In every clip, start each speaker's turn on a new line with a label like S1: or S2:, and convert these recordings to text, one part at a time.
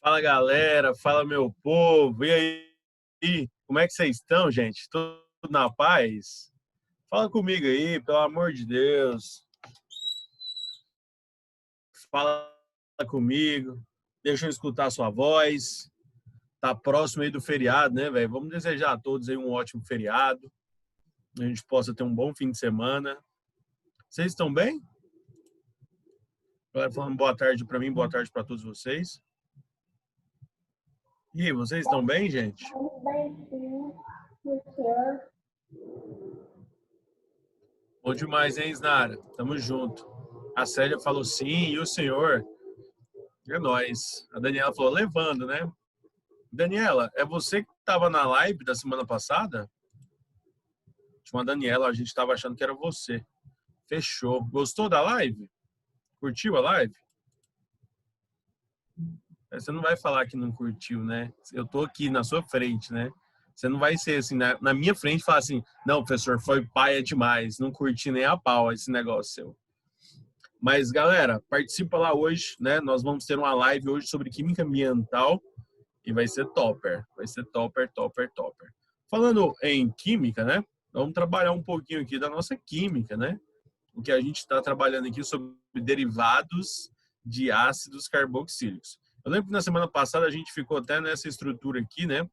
S1: Fala galera, fala meu povo, e aí? Como é que vocês estão, gente? Tudo na paz? Fala comigo aí, pelo amor de Deus. Fala comigo, deixa eu escutar a sua voz. Tá próximo aí do feriado, né, velho? Vamos desejar a todos aí um ótimo feriado. A gente possa ter um bom fim de semana. Vocês estão bem? Galera falando boa tarde para mim, boa tarde para todos vocês. E aí, vocês estão bem, gente? Bom demais, hein, Isnara? Tamo junto. A Célia falou sim, e o senhor? É nóis. A Daniela falou, levando, né? Daniela, é você que estava na live da semana passada? Tinha uma Daniela, a gente estava achando que era você. Fechou. Gostou da live? Curtiu a live? Você não vai falar que não curtiu, né? Eu tô aqui na sua frente, né? Você não vai ser assim, na minha frente, falar assim, não, professor, foi paia demais, não curti nem a pau esse negócio seu. Mas, galera, participa lá hoje, né? Nós vamos ter uma live hoje sobre química ambiental e vai ser topper. Vai ser topper, topper, topper. Falando em química, né? Vamos trabalhar um pouquinho aqui da nossa química, né? O que a gente está trabalhando aqui sobre derivados de ácidos carboxílicos. Eu lembro que na semana passada a gente ficou até nessa estrutura aqui, né?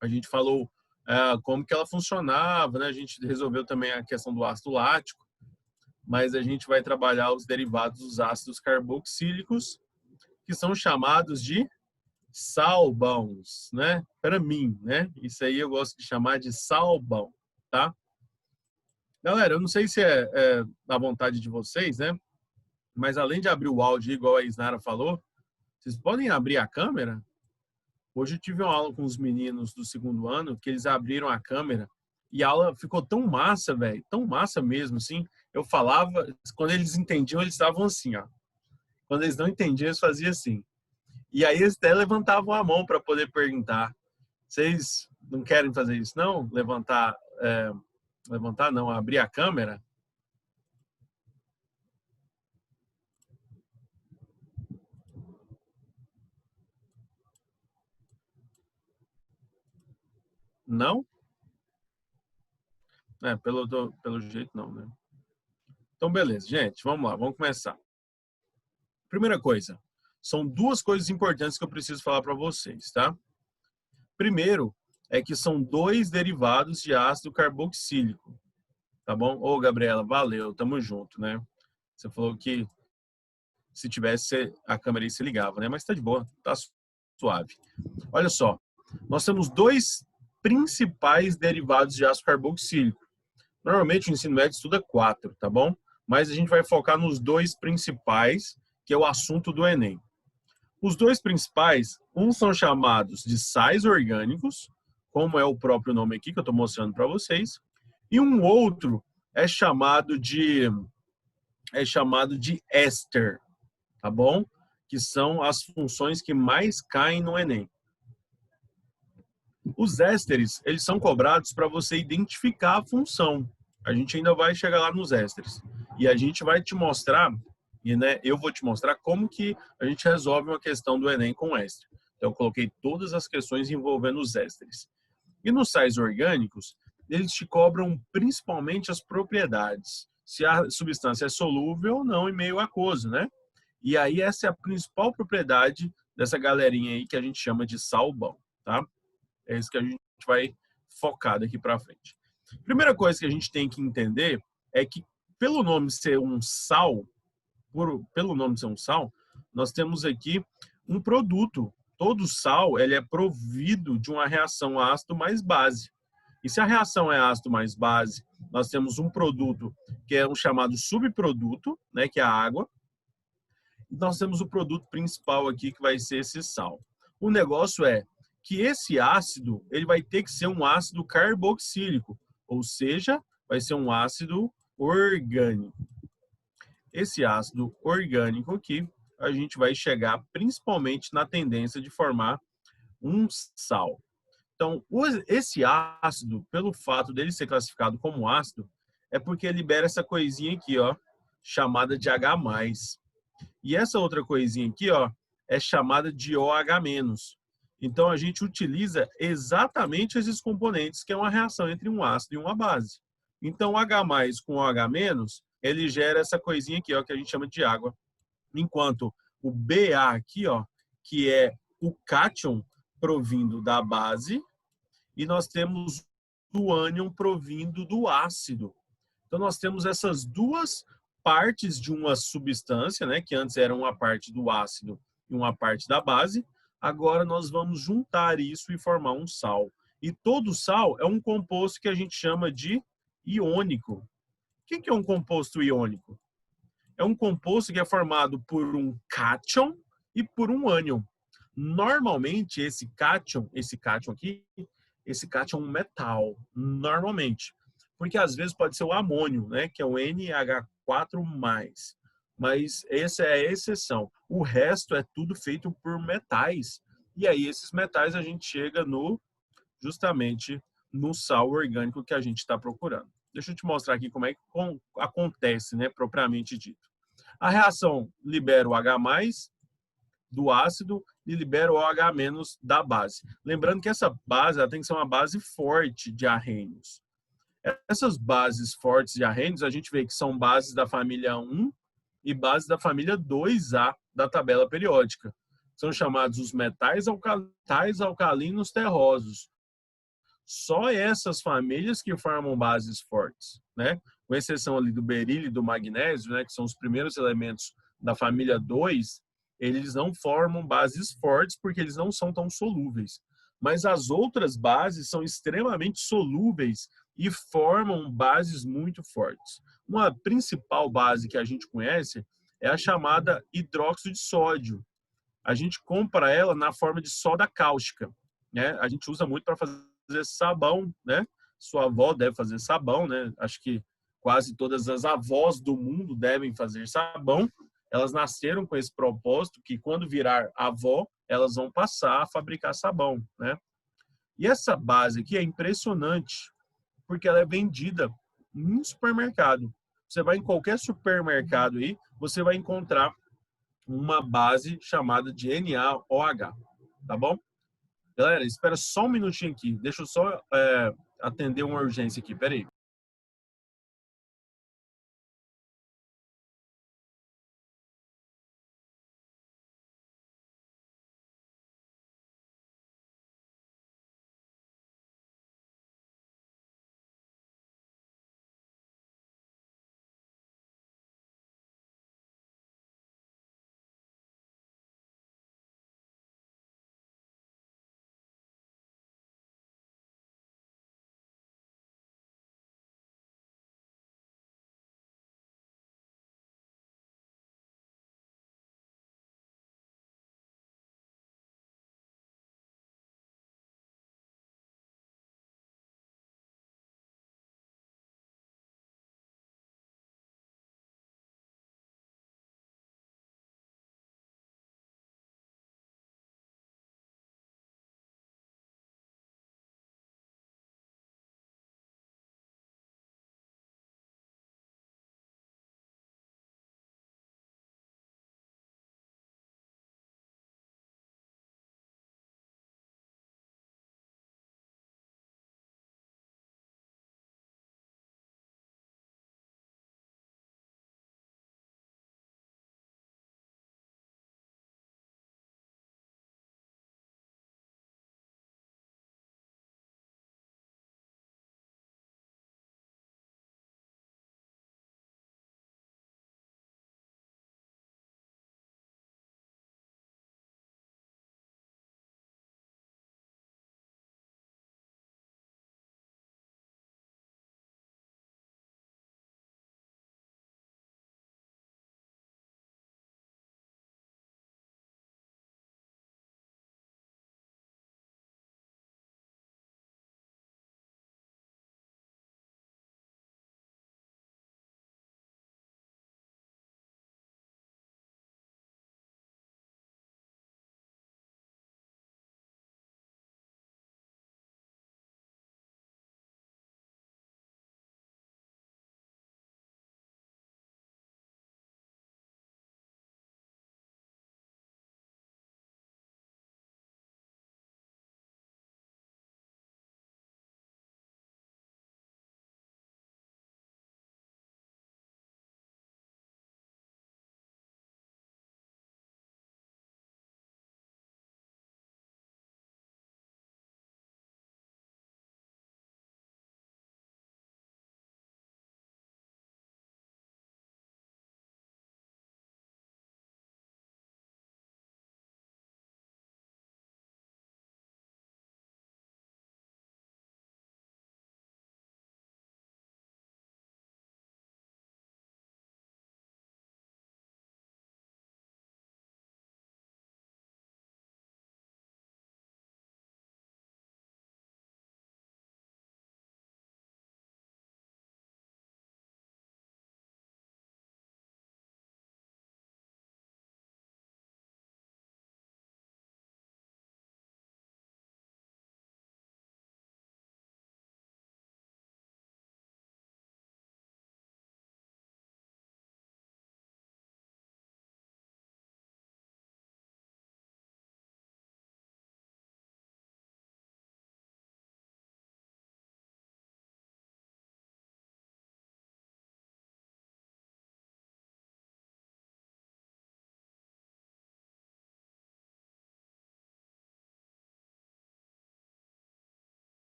S1: A gente falou como que ela funcionava, né? A gente resolveu também a questão do ácido lático, mas a gente vai trabalhar os derivados dos ácidos carboxílicos, que são chamados de salbãos, né? Para mim, né? Isso aí eu gosto de chamar de salbão, tá? Galera, eu não sei se é da vontade de vocês, né? Mas além de abrir o áudio, igual a Isnara falou, vocês podem abrir a câmera? Hoje eu tive uma aula com os meninos do segundo ano que eles abriram a câmera e a aula ficou tão massa, velho, tão massa mesmo, assim. Eu falava, quando eles entendiam, eles estavam assim, ó. Quando eles não entendiam, eles faziam assim. E aí eles até levantavam a mão para poder perguntar. Vocês não querem fazer isso, não? Levantar não, abrir a câmera? Não? Pelo jeito não, né? Então, beleza, gente, vamos lá, vamos começar. Primeira coisa, são duas coisas importantes que eu preciso falar para vocês, tá? Primeiro, é que são dois derivados de ácido carboxílico, tá bom? Ô, Gabriela, valeu, tamo junto, né? Você falou que se tivesse a câmera aí se ligava, né? Mas tá de boa, tá suave. Olha só, nós temos dois principais derivados de ácido carboxílico. Normalmente o ensino médio estuda 4, tá bom? Mas a gente vai focar nos dois principais, que é o assunto do Enem. Os dois principais, uns são chamados de sais orgânicos, como é o próprio nome aqui que eu estou mostrando para vocês, e um outro é chamado de éster, tá bom? Que são as funções que mais caem no Enem. Os ésteres, eles são cobrados para você identificar a função. A gente ainda vai chegar lá nos ésteres. E a gente vai te mostrar, e né, eu vou te mostrar como que a gente resolve uma questão do Enem com éster. Então, eu coloquei todas as questões envolvendo os ésteres. E nos sais orgânicos, eles te cobram principalmente as propriedades. Se a substância é solúvel ou não em meio aquoso, né? E aí essa é a principal propriedade dessa galerinha aí que a gente chama de salbão, tá? É isso que a gente vai focar daqui para frente. Primeira coisa que a gente tem que entender é que, pelo nome ser um sal, nós temos aqui um produto. Todo sal ele é provido de uma reação ácido mais base. E se a reação é ácido mais base, nós temos um produto que é um chamado subproduto, né, que é a água. E nós temos o produto principal aqui, que vai ser esse sal. O negócio é que esse ácido ele vai ter que ser um ácido carboxílico, ou seja, vai ser um ácido orgânico. Esse ácido orgânico aqui, a gente vai chegar principalmente na tendência de formar um sal. Então, esse ácido, pelo fato dele ser classificado como ácido, é porque ele libera essa coisinha aqui, ó, chamada de H+. E essa outra coisinha aqui, ó, é chamada de OH-. Então, a gente utiliza exatamente esses componentes, que é uma reação entre um ácido e uma base. Então, o H+ com OH-, ele gera essa coisinha aqui, ó, que a gente chama de água. Enquanto o Ba aqui, ó, que é o cátion provindo da base, e nós temos o ânion provindo do ácido. Então, nós temos essas duas partes de uma substância, né, que antes era uma parte do ácido e uma parte da base. Agora, nós vamos juntar isso e formar um sal. E todo sal é um composto que a gente chama de iônico. O que é um composto iônico? É um composto que é formado por um cátion e por um ânion. Normalmente, esse cátion aqui, esse cátion é um metal, normalmente. Porque às vezes pode ser o amônio, né, que é o NH4+. Mas essa é a exceção. O resto é tudo feito por metais. E aí esses metais a gente chega justamente no sal orgânico que a gente está procurando. Deixa eu te mostrar aqui como é que acontece, né, propriamente dito. A reação libera o H+ do ácido e libera o OH- da base. Lembrando que essa base ela tem que ser uma base forte de arrênios. Essas bases fortes de arrênios, a gente vê que são bases da família 1 e bases da família 2A da tabela periódica. São chamados os metais alcalinos terrosos. Só essas famílias que formam bases fortes, né? Com exceção ali do berílio e do magnésio, né, que são os primeiros elementos da família 2, eles não formam bases fortes porque eles não são tão solúveis. Mas as outras bases são extremamente solúveis e formam bases muito fortes. Uma principal base que a gente conhece é a chamada hidróxido de sódio. A gente compra ela na forma de soda cáustica, né? A gente usa muito para fazer sabão, né? Sua avó deve fazer sabão, né? Acho que quase todas as avós do mundo devem fazer sabão. Elas nasceram com esse propósito que quando virar avó, elas vão passar a fabricar sabão, né? E essa base aqui é impressionante, porque ela é vendida em supermercado. Você vai em qualquer supermercado aí, você vai encontrar uma base chamada de NaOH, tá bom? Galera, espera só um minutinho aqui. Deixa eu só atender uma urgência aqui. Pera aí.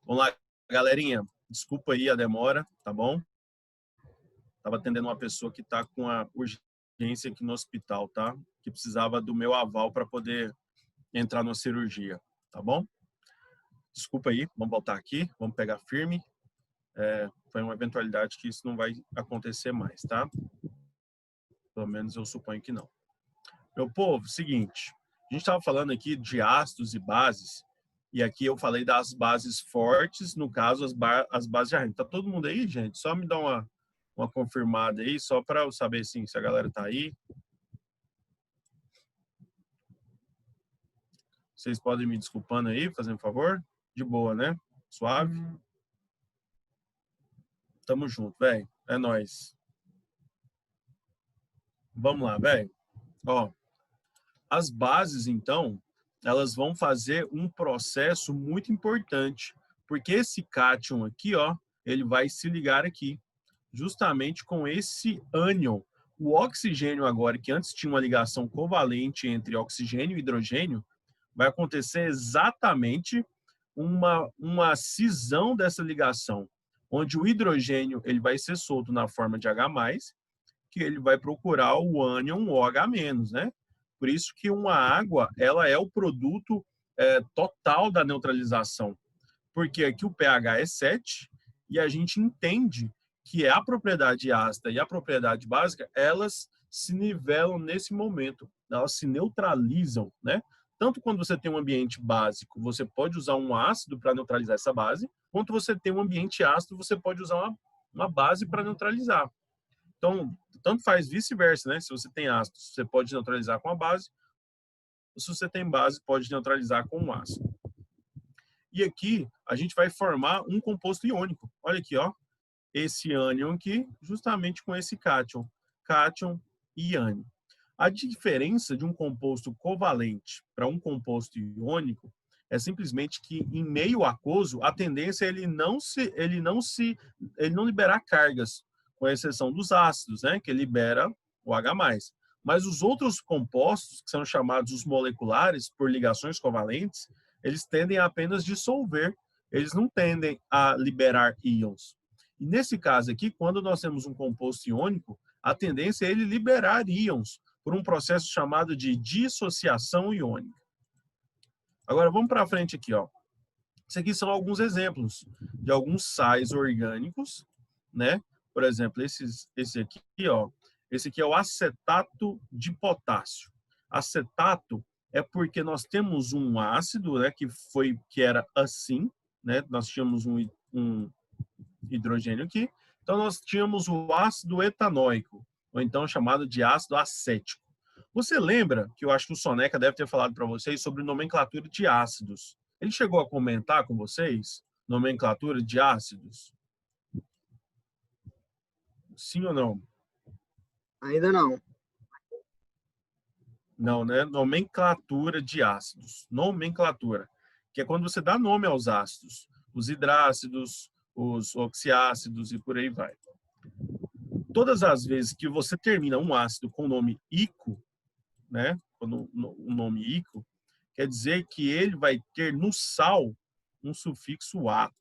S1: Vamos lá, galerinha. Desculpa aí a demora, tá bom? Estava atendendo uma pessoa que está com a urgência aqui no hospital, tá? Que precisava do meu aval para poder entrar na cirurgia, tá bom? Desculpa aí, vamos voltar aqui, vamos pegar firme. Foi uma eventualidade que isso não vai acontecer mais, tá? Pelo menos eu suponho que não. Meu povo, seguinte, a gente estava falando aqui de ácidos e bases, e aqui eu falei das bases fortes, no caso, as bases de arranjo. Tá todo mundo aí, gente? Só me dá uma confirmada aí, só para eu saber assim, se a galera tá aí. Vocês podem me desculpando aí, fazendo favor? De boa, né? Suave? Tamo junto, velho. É nóis. Vamos lá, velho. Ó, as bases, então, elas vão fazer um processo muito importante, porque esse cátion aqui, ó, ele vai se ligar aqui, justamente com esse ânion. O oxigênio agora, que antes tinha uma ligação covalente entre oxigênio e hidrogênio, vai acontecer exatamente uma cisão dessa ligação, onde o hidrogênio ele vai ser solto na forma de H+, que ele vai procurar o ânion OH-, né? Por isso que uma água, ela é o produto total da neutralização, porque aqui o pH é 7 e a gente entende que a propriedade ácida e a propriedade básica, elas se nivelam nesse momento, elas se neutralizam, né? Tanto quando você tem um ambiente básico, você pode usar um ácido para neutralizar essa base, quanto você tem um ambiente ácido, você pode usar uma base para neutralizar. Então, tanto faz vice-versa, né? Se você tem ácido, você pode neutralizar com a base, ou se você tem base, pode neutralizar com o ácido. E aqui, a gente vai formar um composto iônico. Olha aqui, ó. Esse ânion aqui, justamente com esse cátion. Cátion e ânion. A diferença de um composto covalente para um composto iônico é simplesmente que em meio aquoso a tendência é ele não liberar cargas, com exceção dos ácidos, né, que libera o H+. Mas os outros compostos, que são chamados os moleculares por ligações covalentes, eles tendem a apenas dissolver, eles não tendem a liberar íons. E nesse caso aqui, quando nós temos um composto iônico, a tendência é ele liberar íons por um processo chamado de dissociação iônica. Agora vamos para frente aqui, ó. Isso aqui são alguns exemplos de alguns sais orgânicos, né? Por exemplo, esse aqui, ó. Esse aqui é o acetato de potássio. Acetato é porque nós temos um ácido, né, que era assim, né? Nós tínhamos um hidrogênio aqui. Então nós tínhamos o ácido etanóico, ou então chamado de ácido acético. Você lembra que eu acho que o Soneca deve ter falado para vocês sobre nomenclatura de ácidos? Ele chegou a comentar com vocês nomenclatura de ácidos? Sim ou não?
S2: Ainda não.
S1: Não, né? Nomenclatura de ácidos. Nomenclatura. Que é quando você dá nome aos ácidos. Os hidrácidos, os oxiácidos e por aí vai. Todas as vezes que você termina um ácido com o nome ico, né? Quando o nome ico, quer dizer que ele vai ter no sal um sufixo ato,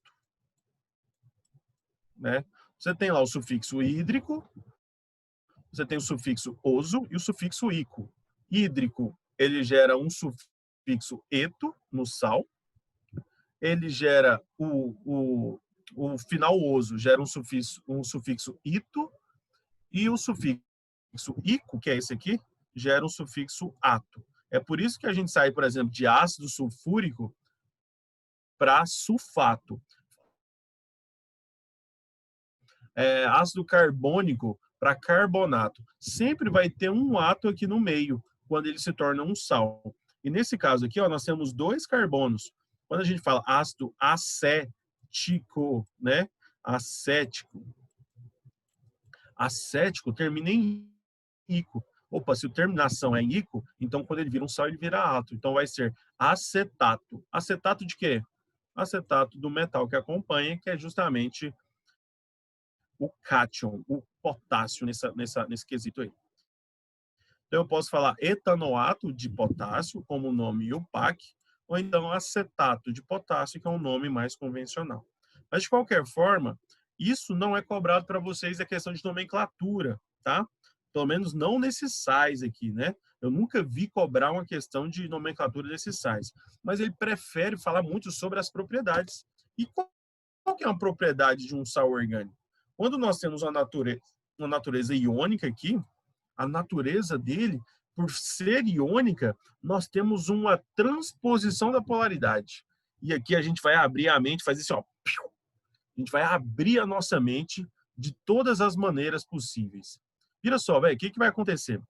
S1: né? Você tem lá o sufixo hídrico, você tem o sufixo oso e o sufixo ico. Hídrico, ele gera um sufixo eto no sal, ele gera o final oso gera um sufixo ito, e o sufixo ico, que é esse aqui, gera um sufixo ato. É por isso que a gente sai, por exemplo, de ácido sulfúrico para sulfato. Ácido carbônico para carbonato. Sempre vai ter um ato aqui no meio, quando ele se torna um sal. E nesse caso aqui, ó, nós temos 2 carbonos. Quando a gente fala ácido acético, né? Acético. Acético termina em ico. Opa, se a terminação é em ico, então quando ele vira um sal, ele vira ato. Então vai ser acetato. Acetato de quê? Acetato do metal que acompanha, que é justamente o cátion, o potássio nesse quesito aí. Então eu posso falar etanoato de potássio, como o nome IUPAC, ou então acetato de potássio, que é um nome mais convencional. Mas, de qualquer forma, isso não é cobrado para vocês, é questão de nomenclatura, tá? Pelo menos não nesses sais aqui, né? Eu nunca vi cobrar uma questão de nomenclatura desses sais. Mas ele prefere falar muito sobre as propriedades. E qual que é uma propriedade de um sal orgânico? Quando nós temos uma natureza iônica aqui, a natureza dele, por ser iônica, nós temos uma transposição da polaridade. E aqui a gente vai abrir a mente, fazer assim, ó. A gente vai abrir a nossa mente de todas as maneiras possíveis. Vira só, velho, o que vai acontecer?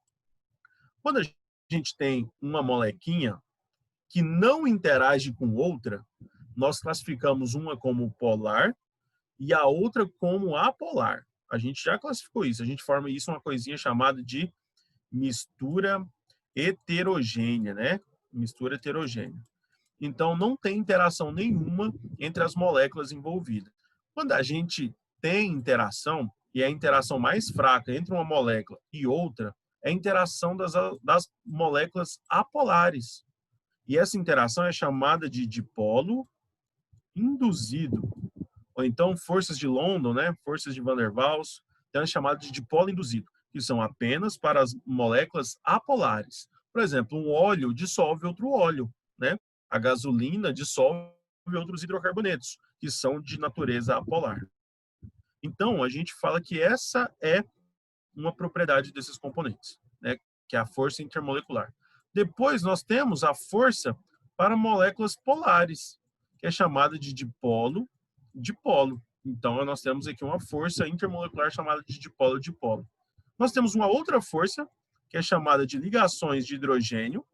S1: Quando a gente tem uma molequinha que não interage com outra, nós classificamos uma como polar e a outra como apolar. A gente já classificou isso. A gente forma isso uma coisinha chamada de mistura heterogênea, né? Mistura heterogênea. Então, não tem interação nenhuma entre as moléculas envolvidas. Quando a gente tem interação, e a interação mais fraca entre uma molécula e outra, é a interação das moléculas apolares. E essa interação é chamada de dipolo induzido. Ou então, forças de London, né? Forças de Van der Waals, então é chamada de dipolo induzido, que são apenas para as moléculas apolares. Por exemplo, um óleo dissolve outro óleo, né? A gasolina dissolve outros hidrocarbonetos, que são de natureza apolar. Então, a gente fala que essa é uma propriedade desses componentes, né? Que é a força intermolecular. Depois, nós temos a força para moléculas polares, que é chamada de dipolo-dipolo. Então, nós temos aqui uma força intermolecular chamada de dipolo-dipolo. Nós temos uma outra força, que é chamada de ligações de hidrogênio,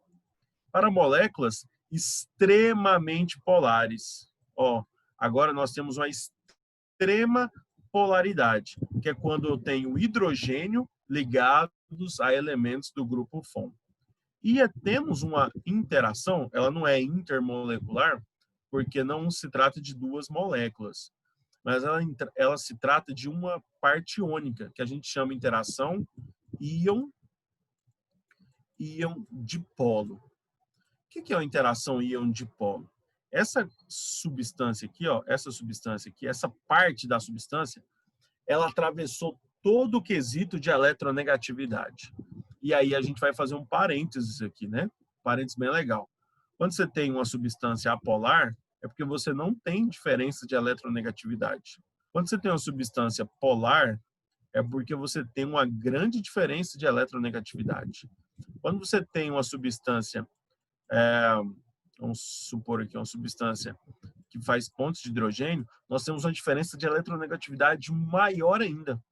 S1: para moléculas extremamente polares. Ó, agora nós temos uma extrema polaridade, que é quando eu tenho hidrogênio ligados a elementos do grupo FON. E temos uma interação, ela não é intermolecular, porque não se trata de duas moléculas, mas ela se trata de uma parte iônica, que a gente chama interação íon-dipolo. O que é a interação íon-dipolo? Essa substância aqui, ó, essa parte da substância, ela atravessou todo o quesito de eletronegatividade. E aí a gente vai fazer um parênteses aqui, né? Parênteses bem legal. Quando você tem uma substância apolar, é porque você não tem diferença de eletronegatividade. Quando você tem uma substância polar, é porque você tem uma grande diferença de eletronegatividade. Quando você tem uma substância, vamos supor aqui uma substância que faz pontos de hidrogênio, nós temos uma diferença de eletronegatividade maior ainda.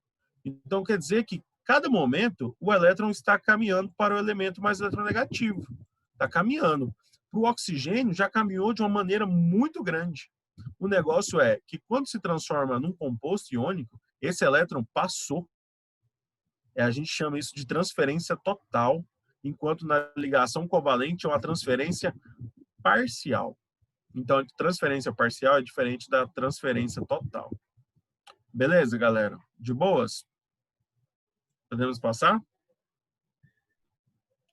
S1: Então, quer dizer que, cada momento, o elétron está caminhando para o elemento mais eletronegativo. Está caminhando. Para o oxigênio, já caminhou de uma maneira muito grande. O negócio é que, quando se transforma num composto iônico, esse elétron passou. A gente chama isso de transferência total, enquanto na ligação covalente é uma transferência parcial. Então, a transferência parcial é diferente da transferência total. Beleza, galera? De boas? Podemos passar?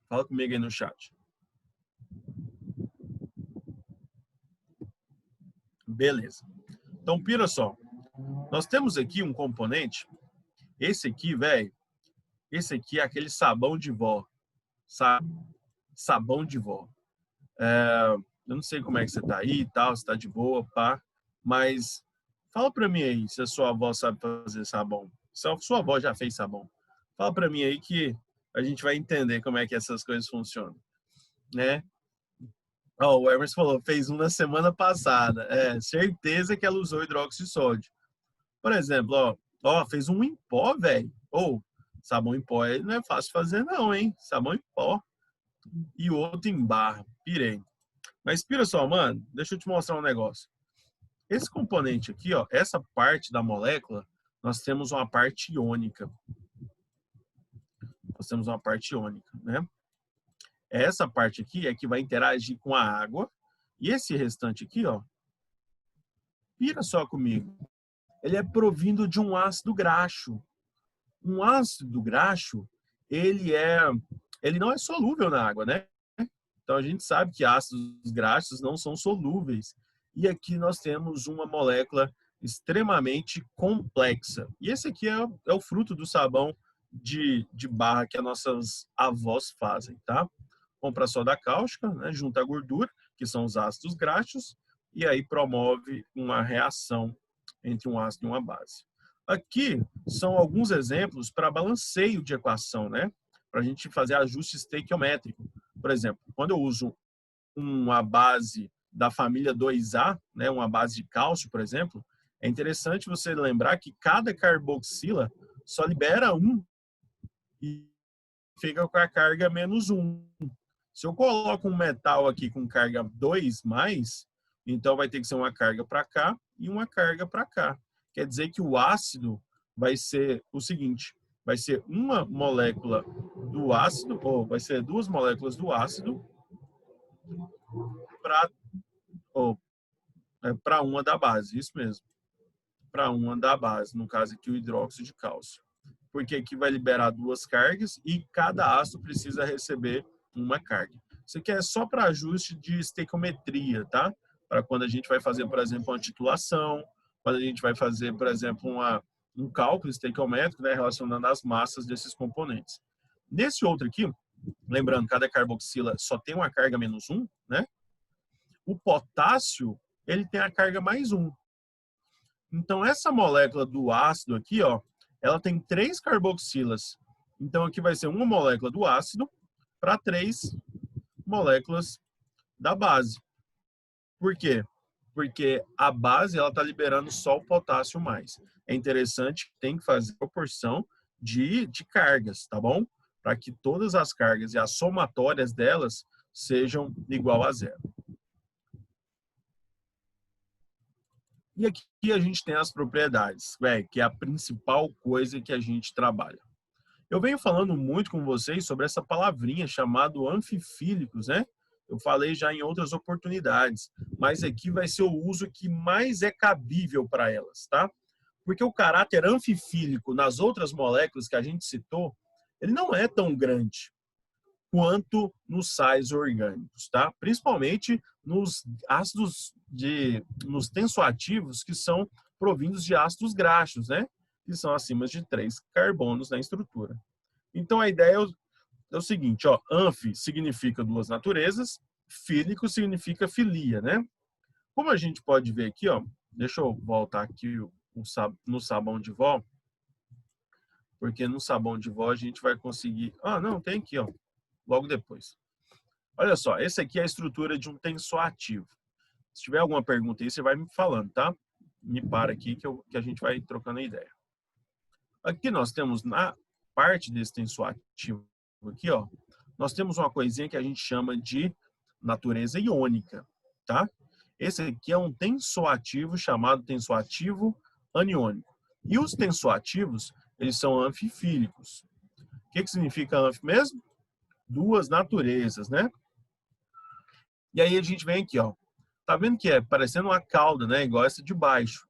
S1: Fala comigo aí no chat. Beleza. Então, pira só. Nós temos aqui um componente. Esse aqui, velho, esse aqui é aquele sabão de vó. Sabe? Sabão de vó. Eu não sei como é que você tá aí e tal, se tá de boa, pá. Mas fala pra mim aí se a sua avó sabe fazer sabão. Se a sua avó já fez sabão. Fala pra mim aí que a gente vai entender como é que essas coisas funcionam, né? Ó, o Emerson falou, fez um na semana passada. Certeza que ela usou hidróxido de sódio. Por exemplo, fez um em pó, velho. Sabão em pó não é fácil fazer não, hein? Sabão em pó. E outro em barra. Pirei. Mas pira só, mano, deixa eu te mostrar um negócio. Esse componente aqui, ó, essa parte da molécula, nós temos uma parte iônica. Nós temos uma parte iônica, né? Essa parte aqui é que vai interagir com a água. E esse restante aqui, ó, pira só comigo. Ele é provindo de um ácido graxo. Um ácido graxo, ele não é solúvel na água, né? Então, a gente sabe que ácidos graxos não são solúveis. E aqui nós temos uma molécula extremamente complexa. E esse aqui é o fruto do sabão de barra que as nossas avós fazem, tá? Compra soda cáustica, né, junta a gordura, que são os ácidos graxos, e aí promove uma reação entre um ácido e uma base. Aqui são alguns exemplos para balanceio de equação, né? Para a gente fazer ajuste estequiométrico. Por exemplo, quando eu uso uma base da família 2A, né, uma base de cálcio, por exemplo, é interessante você lembrar que cada carboxila só libera um e fica com a carga -1. Se eu coloco um metal aqui com carga 2+, então vai ter que ser uma carga para cá e uma carga para cá. Quer dizer que o ácido vai ser o seguinte, vai ser uma molécula do ácido, ou vai ser duas moléculas do ácido para uma da base, isso mesmo. Para uma da base, no caso aqui o hidróxido de cálcio. Porque aqui vai liberar duas cargas e cada ácido precisa receber uma carga. Isso aqui é só para ajuste de estequiometria, tá? Para quando a gente vai fazer, por exemplo, uma titulação, quando a gente vai fazer, por exemplo, um cálculo estequiométrico, né, relacionando as massas desses componentes. Nesse outro aqui, lembrando, cada carboxila só tem uma carga -1, né? O potássio, ele tem a carga +1. Então, essa molécula do ácido aqui, ó, ela tem 3 carboxilas. Então, aqui vai ser uma molécula do ácido para 3 moléculas da base. Por quê? Porque a base ela está liberando só o potássio mais. É interessante, tem que fazer proporção de cargas, tá bom? Para que todas as cargas e as somatórias delas sejam igual a 0. E aqui a gente tem as propriedades, que é a principal coisa que a gente trabalha. Eu venho falando muito com vocês sobre essa palavrinha chamada anfifílicos, né? Eu falei já em outras oportunidades, mas aqui vai ser o uso que mais é cabível para elas, tá? Porque o caráter anfifílico nas outras moléculas que a gente citou, ele não é tão grande quanto nos sais orgânicos, tá? Principalmente nos ácidos nos tensoativos que são provindos de ácidos graxos, né? Que são acima de 3 carbonos na estrutura. Então a ideia é o seguinte, ó, anfi significa duas naturezas, fílico significa filia, né? Como a gente pode ver aqui, ó, deixa eu voltar aqui no sabão de vó, porque no sabão de vó a gente vai conseguir... Ah, não, tem aqui, ó, logo depois. Olha só, essa aqui é a estrutura de um tensoativo. Se tiver alguma pergunta aí, você vai me falando, tá? Me para aqui que a gente vai trocando a ideia. Aqui nós temos na parte desse tensoativo aqui, ó, nós temos uma coisinha que a gente chama de natureza iônica, tá? Esse aqui é um tensoativo chamado tensoativo aniônico. E os tensoativos, eles são anfifílicos. O que significa anfi mesmo? Duas naturezas, né? E aí a gente vem aqui, ó. Tá vendo que é parecendo uma cauda, né? Igual essa de baixo.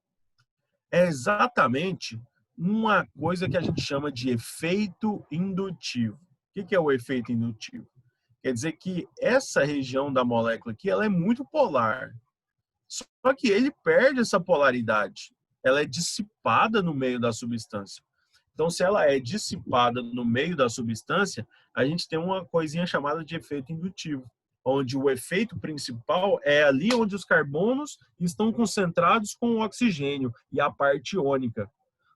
S1: É exatamente uma coisa que a gente chama de efeito indutivo. O que é o efeito indutivo? Quer dizer que essa região da molécula aqui, ela é muito polar. Só que ele perde essa polaridade. Ela é dissipada no meio da substância. Então, se ela é dissipada no meio da substância, a gente tem uma coisinha chamada de efeito indutivo, onde o efeito principal é ali onde os carbonos estão concentrados com o oxigênio e a parte iônica.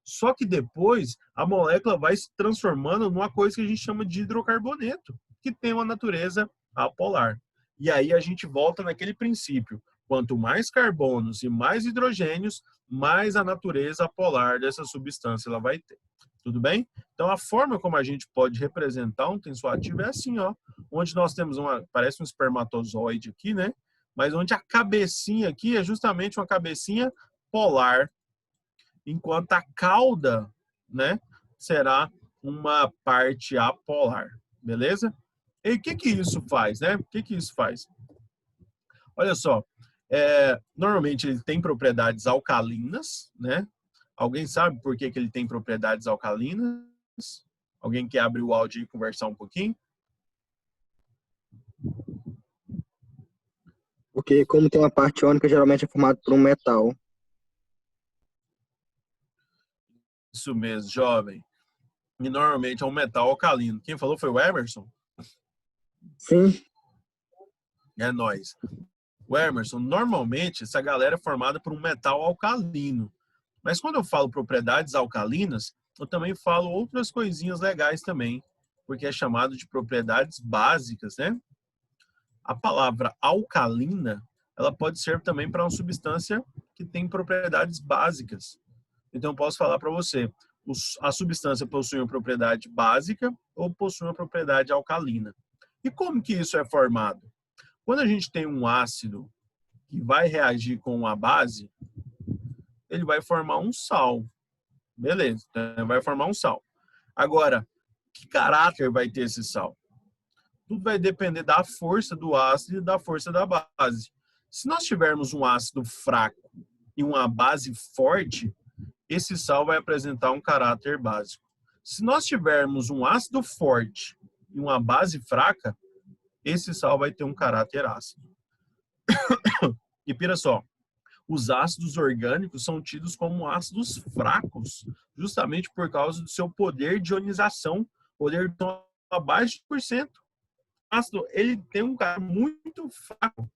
S1: Só que depois a molécula vai se transformando numa coisa que a gente chama de hidrocarboneto, que tem uma natureza apolar. E aí a gente volta naquele princípio. Quanto mais carbonos e mais hidrogênios, mais a natureza apolar dessa substância ela vai ter. Tudo bem? Então, a forma como a gente pode representar um tensoativo é assim, ó, onde nós temos parece um espermatozoide aqui, né? Mas onde a cabecinha aqui é justamente uma cabecinha polar, enquanto a cauda, né, será uma parte apolar, beleza? E o que isso faz, né? O que isso faz? Olha só, normalmente ele tem propriedades alcalinas, né? Alguém sabe por que ele tem propriedades alcalinas? Alguém quer abrir o áudio e conversar um pouquinho?
S2: Porque como tem uma parte iônica, geralmente é formado por um metal.
S1: Isso mesmo, jovem. E normalmente é um metal alcalino. Quem falou foi o Emerson?
S2: Sim,
S1: É nóis. O Emerson, normalmente essa galera é formada por um metal alcalino. Mas quando eu falo propriedades alcalinas, eu também falo outras coisinhas legais também, porque é chamado de propriedades básicas, né? A palavra alcalina, ela pode ser também para uma substância que tem propriedades básicas. Então, eu posso falar para você, a substância possui uma propriedade básica ou possui uma propriedade alcalina. E como que isso é formado? Quando a gente tem um ácido que vai reagir com uma base, ele vai formar um sal. Beleza, então vai formar um sal. Agora, que caráter vai ter esse sal? Tudo vai depender da força do ácido e da força da base. Se nós tivermos um ácido fraco e uma base forte, esse sal vai apresentar um caráter básico. Se nós tivermos um ácido forte e uma base fraca, esse sal vai ter um caráter ácido. E pira só, os ácidos orgânicos são tidos como ácidos fracos, justamente por causa do seu poder de ionização, poder de abaixo de 1%. O ácido ele tem um cara muito fraco,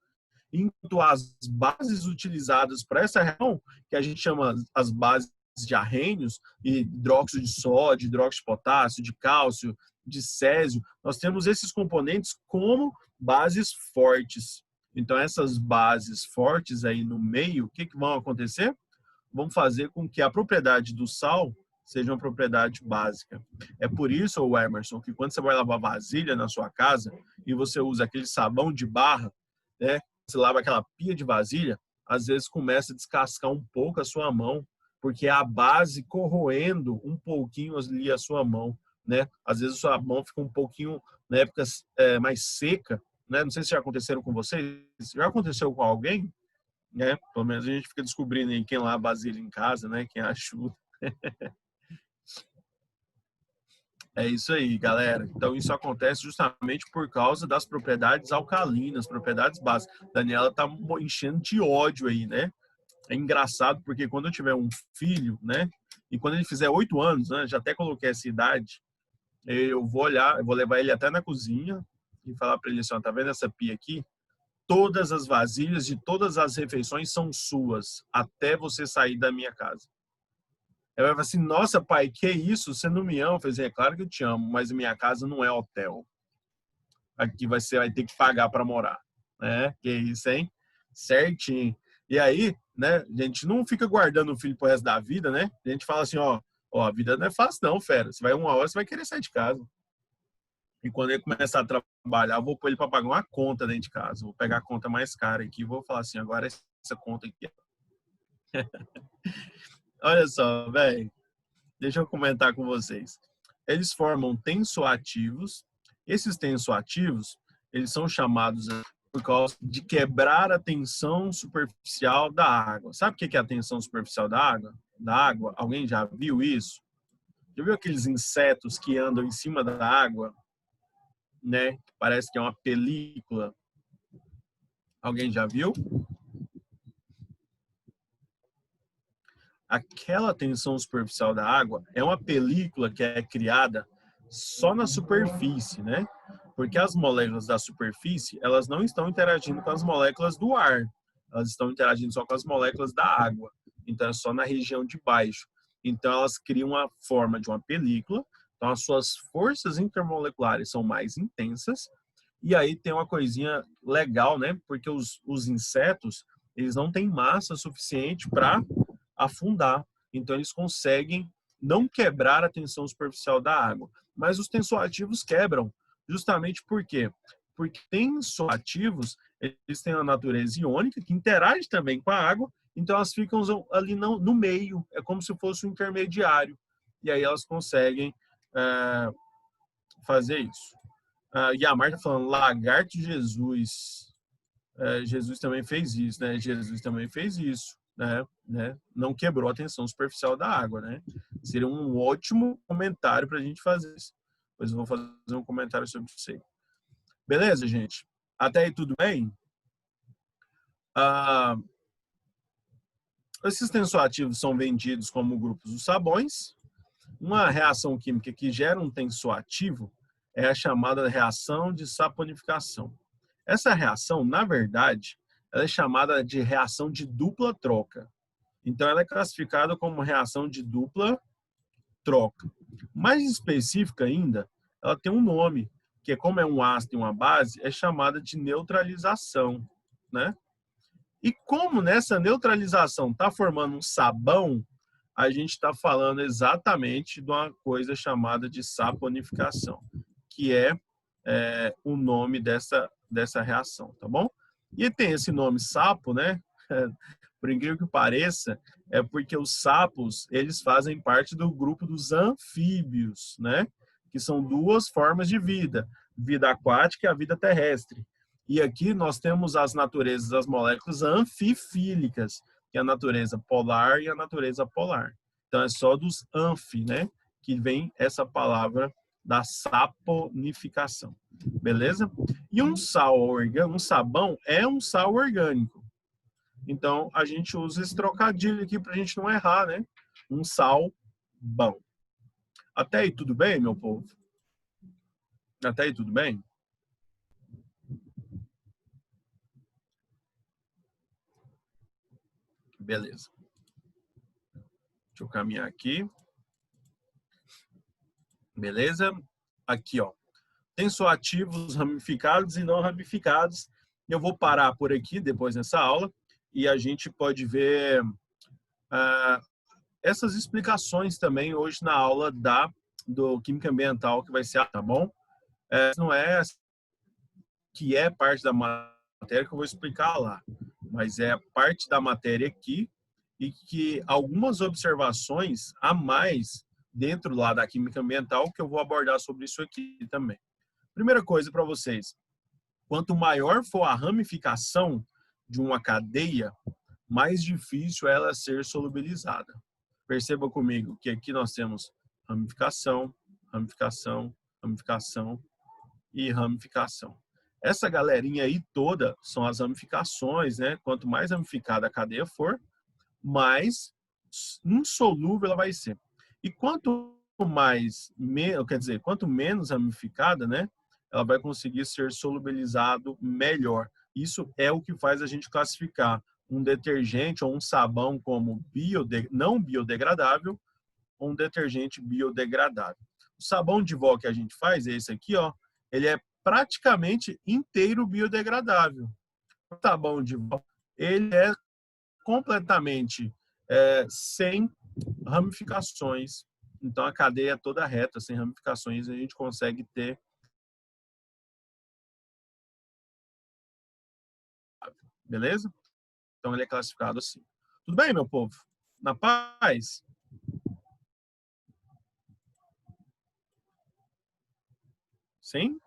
S1: enquanto as bases utilizadas para essa reação, que a gente chama as bases de arrênios, hidróxido de sódio, hidróxido de potássio, de cálcio, de césio, nós temos esses componentes como bases fortes. Então, essas bases fortes aí no meio, o que vão acontecer? Vão fazer com que a propriedade do sal seja uma propriedade básica. É por isso, Emerson, que quando você vai lavar vasilha na sua casa e você usa aquele sabão de barra, né, você lava aquela pia de vasilha, às vezes começa a descascar um pouco a sua mão, porque a base corroendo um pouquinho ali a sua mão, né? Às vezes a sua mão fica um pouquinho, na época, mais seca, né? Não sei se já aconteceram com vocês, já aconteceu com alguém, né? Pelo menos a gente fica descobrindo aí quem lava vasilha em casa, né? Quem ajuda. É isso aí, galera. Então, isso acontece justamente por causa das propriedades alcalinas, propriedades básicas. Daniela tá enchendo de ódio aí, né? É engraçado porque quando eu tiver um filho, né? E quando ele fizer 8 anos, né? Já até coloquei essa idade, eu vou olhar, eu vou levar ele até na cozinha e falar para ele assim, ó, tá vendo essa pia aqui? Todas as vasilhas de todas as refeições são suas, até você sair da minha casa. Ela vai falar assim, nossa, pai, que isso? Você não me ama? Eu falei assim, é claro que eu te amo, mas a minha casa não é hotel. Aqui você vai ter que pagar para morar. Né? Que isso, hein? Certinho. E aí, né, a gente não fica guardando o filho pro resto da vida, né? A gente fala assim, ó, a vida não é fácil não, fera. Você vai uma hora, você vai querer sair de casa. E quando ele começar a trabalhar, eu vou pôr ele para pagar uma conta dentro de casa. Vou pegar a conta mais cara aqui e vou falar assim, agora essa conta aqui. Olha só, velho. Deixa eu comentar com vocês. Eles formam tensoativos. Esses tensoativos, eles são chamados por causa de quebrar a tensão superficial da água. Sabe o que é a tensão superficial da água? Da água? Alguém já viu isso? Já viu aqueles insetos que andam em cima da água, né? Parece que é uma película. Alguém já viu? Aquela tensão superficial da água é uma película que é criada só na superfície, né? Porque as moléculas da superfície, elas não estão interagindo com as moléculas do ar. Elas estão interagindo só com as moléculas da água. Então, é só na região de baixo. Então, elas criam a forma de uma película. Então, as suas forças intermoleculares são mais intensas. E aí tem uma coisinha legal, né? Porque os insetos, eles não têm massa suficiente para afundar. Então, eles conseguem não quebrar a tensão superficial da água. Mas os tensoativos quebram. Justamente por quê? Porque tensoativos, eles têm a natureza iônica, que interage também com a água, então elas ficam ali no meio, é como se fosse um intermediário. E aí elas conseguem fazer isso. E a Marta falando, lagarto Jesus. Jesus também fez isso, né? Jesus também fez isso, né? Não quebrou a tensão superficial da água, né? Seria um ótimo comentário para a gente fazer isso. Depois eu vou fazer um comentário sobre isso aí. Beleza, gente? Até aí tudo bem? Ah, esses tensoativos são vendidos como grupos dos sabões. Uma reação química que gera um tensoativo é a chamada reação de saponificação. Essa reação, na verdade, ela é chamada de reação de dupla troca. Então, ela é classificada como reação de dupla troca. Mais específica ainda, ela tem um nome, que como é um ácido e uma base, é chamada de neutralização, né? E como nessa neutralização está formando um sabão, a gente está falando exatamente de uma coisa chamada de saponificação, que é o nome dessa reação, tá bom? E tem esse nome sapo, né? Por incrível que pareça, é porque os sapos, eles fazem parte do grupo dos anfíbios, né? Que são duas formas de vida, vida aquática e a vida terrestre. E aqui nós temos as naturezas das moléculas anfifílicas, que é a natureza polar e a natureza polar. Então é só dos anfi, né? Que vem essa palavra da saponificação. Beleza? E um sabão é um sal orgânico. Então, a gente usa esse trocadilho aqui para a gente não errar, né? Um sal bom. Até aí tudo bem, meu povo? Até aí tudo bem? Beleza. Deixa eu caminhar aqui. Beleza? Aqui, ó. Tensoativos ramificados e não ramificados. Eu vou parar por aqui depois nessa aula e a gente pode ver essas explicações também hoje na aula do Química Ambiental, que vai ser, tá bom? Não é que é parte da matéria que eu vou explicar lá, mas é parte da matéria aqui e que algumas observações a mais dentro lá da Química Ambiental que eu vou abordar sobre isso aqui também. Primeira coisa para vocês, quanto maior for a ramificação de uma cadeia, mais difícil ela ser solubilizada. Perceba comigo que aqui nós temos ramificação, ramificação, ramificação e ramificação. Essa galerinha aí toda são as ramificações, né? Quanto mais ramificada a cadeia for, mais insolúvel ela vai ser. E quanto menos ramificada, né? Ela vai conseguir ser solubilizado melhor. Isso é o que faz a gente classificar um detergente ou um sabão como não biodegradável ou um detergente biodegradável. O sabão de vó que a gente faz é esse aqui, ó. Ele é praticamente inteiro biodegradável. O sabão de vó, ele é completamente sem ramificações. Então, a cadeia é toda reta, sem ramificações, a gente consegue ter. Beleza? Então, ele é classificado assim. Tudo bem, meu povo? Na paz? Sim?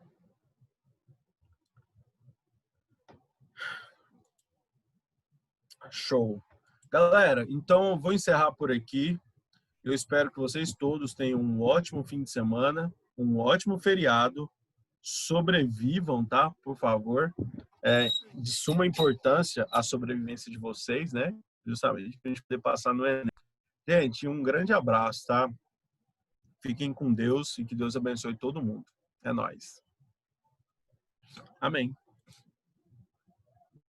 S1: Show. Galera, então eu vou encerrar por aqui. Eu espero que vocês todos tenham um ótimo fim de semana, um ótimo feriado. Sobrevivam, tá? Por favor. É de suma importância a sobrevivência de vocês, né? Justamente para a gente poder passar no Enem. Gente, um grande abraço, tá? Fiquem com Deus e que Deus abençoe todo mundo. É nóis. Amém.